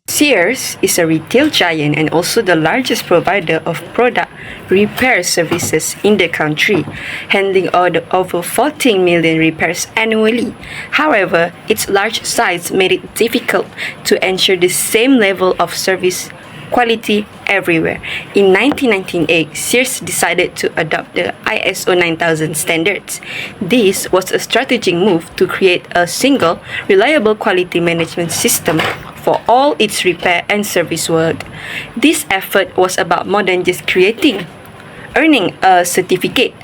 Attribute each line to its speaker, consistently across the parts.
Speaker 1: Sears is a retail giant and also the largest provider of product repair services in the country, handling over 14 million repairs annually. However, its large size made it difficult to ensure the same level of service quality everywhere. In 1998, Sears decided to adopt the ISO 9000 standards. This was a strategic move to create a single, reliable quality management system for all its repair and service work. This effort was about more than just earning a certificate.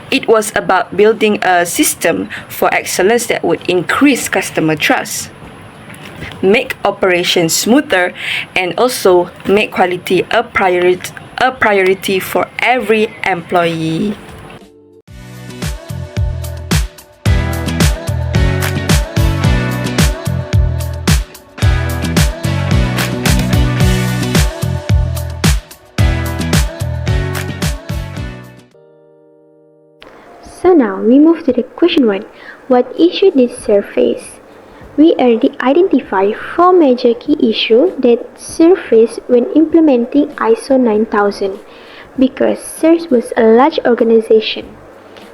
Speaker 1: It was about building a system for excellence that would increase customer trust, make operations smoother, and also make quality a priority for every employee.
Speaker 2: So now we move to the question 1. What issue did Sears face? We already identified 4 major key issues that Sears faced when implementing ISO 9000 because Sears was a large organization.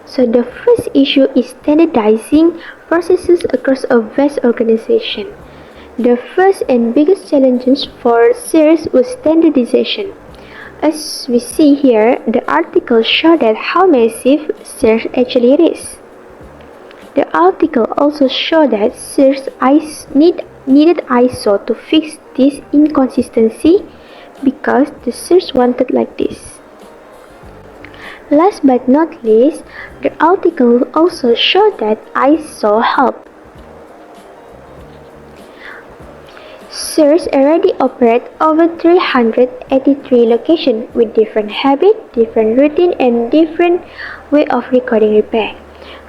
Speaker 2: So the first issue is standardizing processes across a vast organization. The first and biggest challenge for Sears was standardization. As we see here, the article showed that how massive Sears actually is. The article also showed that Sears needed ISO to fix this inconsistency because the Sears wanted like this. Last but not least, the article also showed that ISO helped. Sears already operates over 383 locations with different habits, different routine, and different way of recording repair.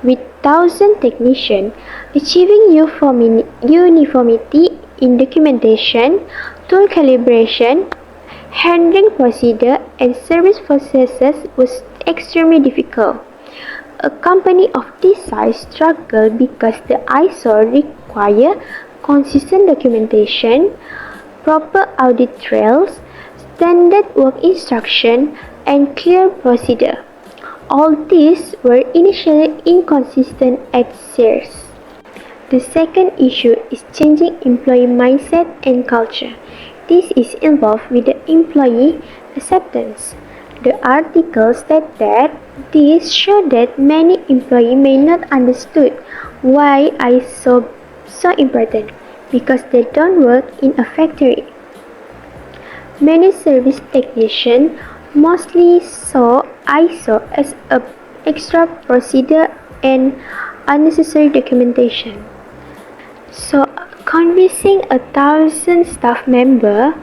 Speaker 2: With 1,000 technicians, achieving uniformity in documentation, tool calibration, handling procedure, and service processes was extremely difficult. A company of this size struggled because the ISO requires consistent documentation, proper audit trails, standard work instruction, and clear procedure. All these were initially inconsistent at Sears. The second issue is changing employee mindset and culture. This is involved with the employee acceptance. The article stated that this showed that many employees may not understood why ISO so important because they don't work in a factory. Many service technicians mostly saw ISO as an extra procedure and unnecessary documentation. So, convincing 1,000 staff members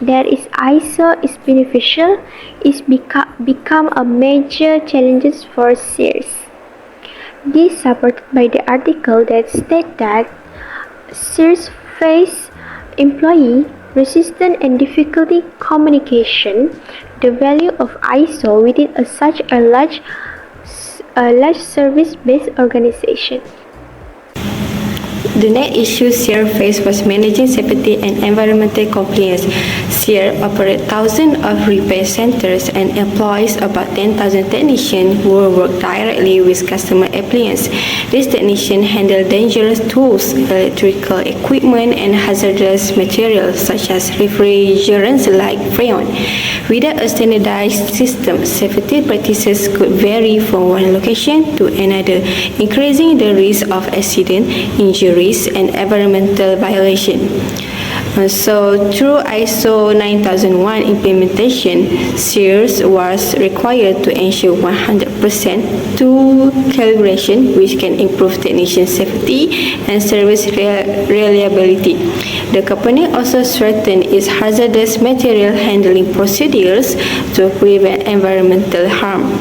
Speaker 2: that ISO is beneficial is become a major challenge for Sears. This supported by the article that stated that Sears faced employee resistance and difficulty communication. The value of ISO within such a large service-based organization.
Speaker 1: The next issue Sears faced was managing safety and environmental compliance. Sears operates thousands of repair centers and employs about 10,000 technicians who work directly with customer appliances. These technicians handle dangerous tools, electrical equipment, and hazardous materials such as refrigerants like freon. Without a standardized system, safety practices could vary from one location to another, increasing the risk of accident, injuries, and environmental violation.
Speaker 3: So through ISO 9001 implementation, Sears was required to ensure 100% tool calibration, which can improve technician safety and service reliability. The company also strengthened its hazardous material handling procedures to prevent environmental harm.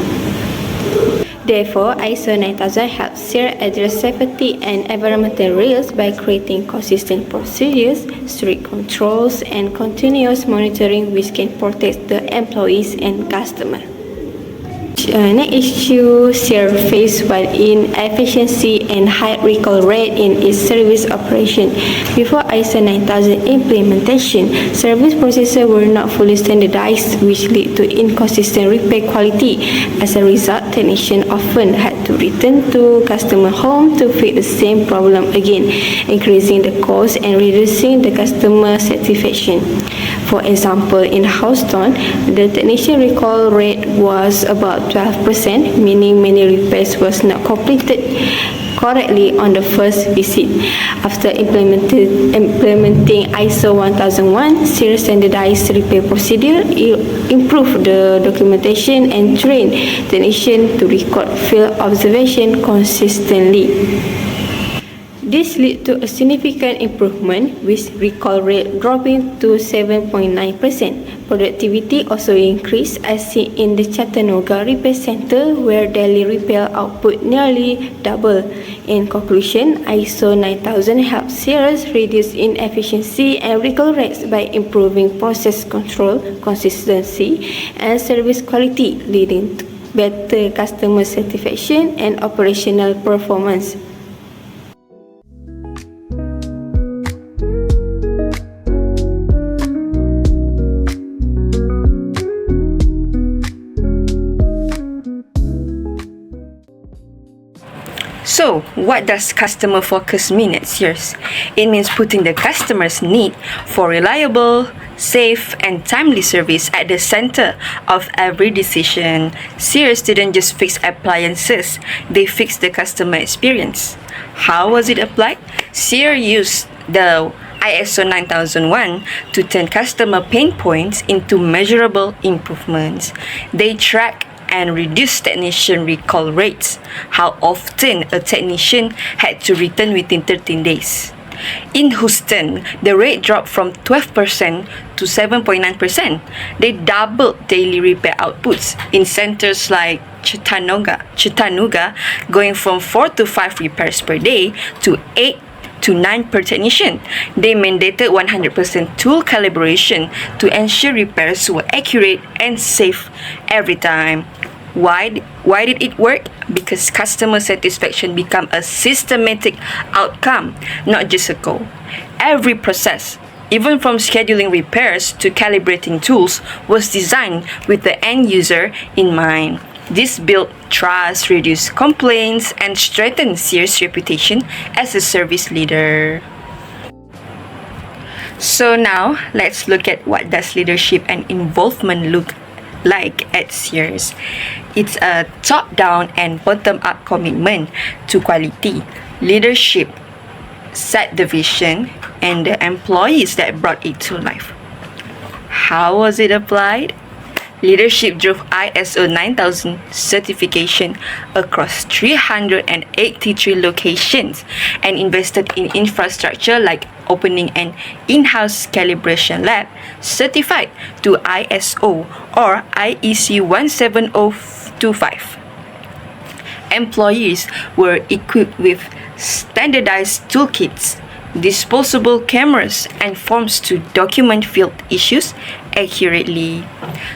Speaker 3: Therefore, ISO 9000 helps Sears address safety and environmental risks by creating consistent procedures, strict controls, and continuous monitoring which can protect the employees and customers. Next issue, Sears faced by inefficiency and high recall rate in its service operation. Before ISO 9000 implementation, service processes were not fully standardized, which led to inconsistent repair quality. As a result, technicians often had to return to customer home to fix the same problem again, increasing the cost and reducing the customer satisfaction. For example, in Houston, the technician recall rate was about 12%, meaning many repairs was not completed correctly on the first visit. After implementing ISO 1001, Sears standardized repair procedure, improved the documentation, and trained technicians to record field observation consistently. This led to a significant improvement, with recall rate dropping to 7.9%. Productivity also increased, as seen in the Chattanooga Repair Center, where daily repair output nearly doubled. In conclusion, ISO 9000 helps Sears reduce inefficiency and recall rates by improving process control, consistency, and service quality, leading to better customer satisfaction and operational performance.
Speaker 1: So, what does customer focus mean at Sears? It means putting the customer's need for reliable, safe, and timely service at the center of every decision. Sears didn't just fix appliances, they fixed the customer experience. How was it applied? Sears used the ISO 9001 to turn customer pain points into measurable improvements. They track and reduce technician recall rates, how often a technician had to return within 13 days. In Houston, the rate dropped from 12% to 7.9%. They doubled daily repair outputs in centers like Chattanooga, going from 4 to 5 repairs per day to 8 to 9 per technician. They mandated 100% tool calibration to ensure repairs were accurate and safe every time. Why did it work? Because customer satisfaction became a systematic outcome, not just a goal. Every process, even from scheduling repairs to calibrating tools, was designed with the end user in mind. This built trust, reduced complaints, and strengthened Sears' reputation as a service leader. So now, let's look at what does leadership and involvement look like at Sears. It's a top-down and bottom-up commitment to quality. Leadership set the vision and the employees that brought it to life. How was it applied? Leadership drove ISO 9000 certification across 383 locations and invested in infrastructure like opening an in-house calibration lab certified to ISO or IEC 17025. Employees were equipped with standardized toolkits, disposable cameras, and forms to document field issues accurately.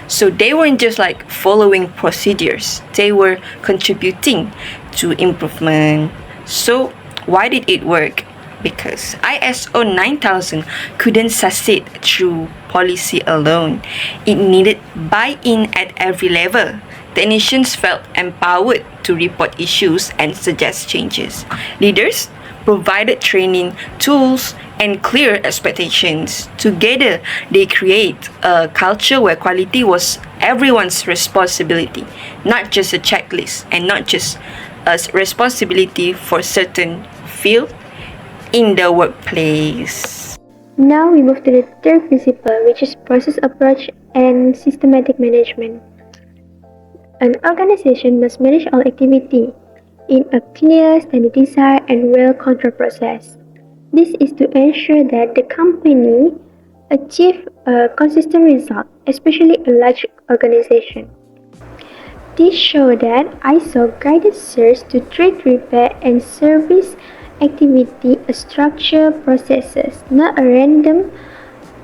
Speaker 1: So they weren't just like following procedures, they were contributing to improvement. So why did it work? Because ISO 9000 couldn't succeed through policy alone. It needed buy-in at every level. Technicians felt empowered to report issues and suggest changes. Leaders provided training, tools, and clear expectations. Together, they create a culture where quality was everyone's responsibility, not just a checklist and not just a responsibility for certain field in the workplace.
Speaker 2: Now we move to the third principle, which is process approach and systematic management. An organization must manage all activity in a clear, standardized, and well-controlled process. This is to ensure that the company achieves a consistent result, especially a large organization. This shows that ISO guided Sears to treat repair and service activity as structured processes, not a random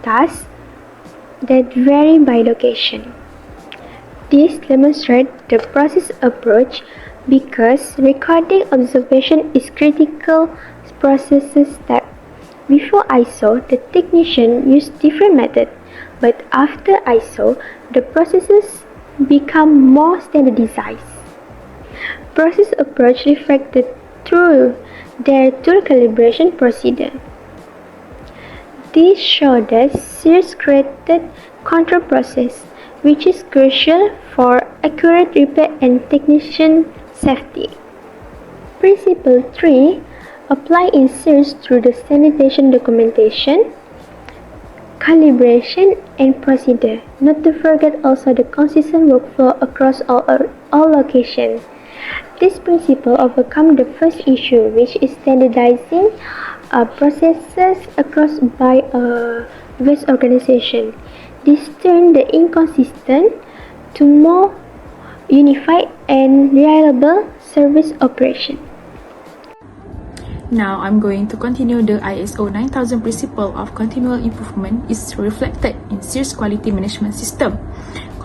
Speaker 2: task that vary by location. This demonstrates the process approach because recording observation is critical process step. Before ISO, the technician used different methods, but after ISO, the processes become more standardized. Process approach reflected through their tool calibration procedure. This showed that Sears created control process, which is crucial for accurate repair and technician safety. Principle 3 apply in Sears through the standardization documentation, calibration, and procedure. Not to forget also the consistent workflow across all locations. This principle overcomes the first issue, which is standardizing processes across by a vast organization. This turns the inconsistent to more unified and reliable service operation.
Speaker 4: Now I'm going to continue the ISO 9000 principle of continual improvement is reflected in Sears quality management system.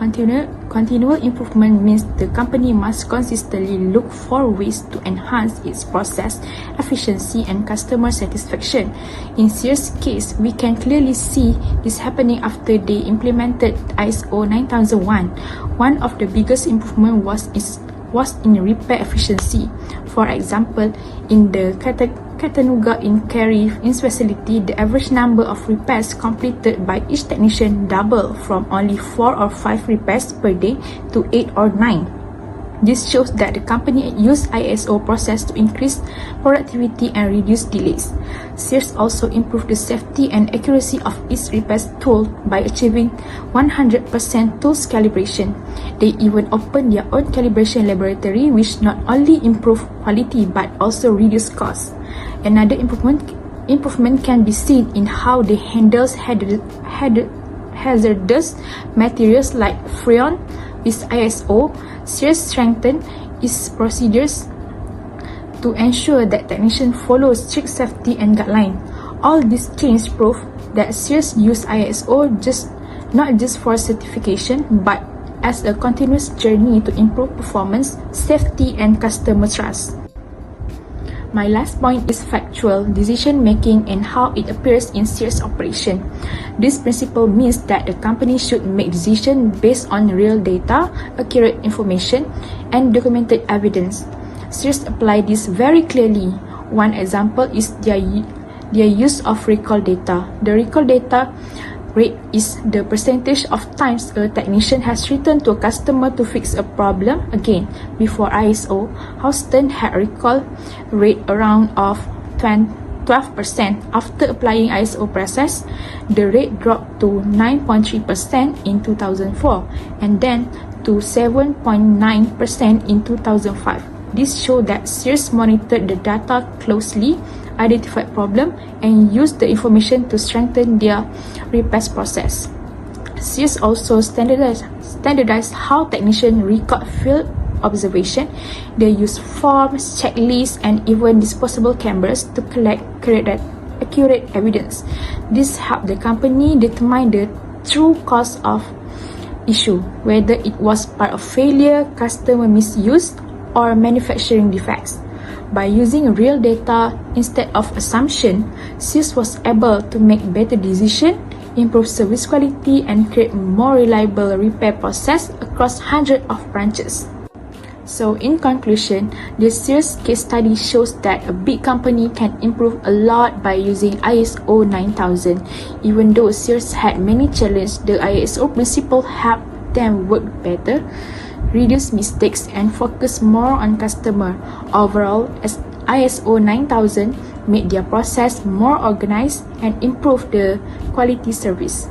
Speaker 4: Continual improvement means the company must consistently look for ways to enhance its process efficiency and customer satisfaction. In Sears' case, we can clearly see this happening after they implemented ISO 9001. One of the biggest improvements was in repair efficiency. For example, in the Chattanooga in Cary facility, the average number of repairs completed by each technician doubled from only 4 or 5 repairs per day to 8 or 9. This shows that the company used ISO process to increase productivity and reduce delays. Sears also improved the safety and accuracy of its repairs tool by achieving 100% tools calibration. They even opened their own calibration laboratory, which not only improved quality but also reduced costs. Another improvement can be seen in how they handle hazardous materials like freon. With ISO, Sears strengthened its procedures to ensure that technicians follow strict safety and guidelines. All these changes prove that Sears used ISO not just for certification but as a continuous journey to improve performance, safety, and customer trust. My last point is factual decision-making and how it appears in Sears operation. This principle means that the company should make decisions based on real data, accurate information, and documented evidence. Sears apply this very clearly. One example is their use of recall data. The recall data rate is the percentage of times a technician has returned to a customer to fix a problem again. Before ISO, Houston had a recall rate around of 12%. After applying ISO process, the rate dropped to 9.3% in 2004 and then to 7.9% in 2005. This showed that Sears monitored the data closely, identified problem, and used the information to strengthen their repairs process. Sears also standardized how technicians record field observation. They use forms, checklists, and even disposable cameras to collect accurate evidence. This helped the company determine the true cause of issue, whether it was part of failure, customer misuse, or manufacturing defects. By using real data instead of assumption, Sears was able to make better decisions, improve service quality, and create more reliable repair process across hundreds of branches. So in conclusion, the Sears case study shows that a big company can improve a lot by using ISO 9000. Even though Sears had many challenges, the ISO principle helped them work better, reduce mistakes, and focus more on customer. Overall, as ISO 9000 make their process more organized, and improve the quality service.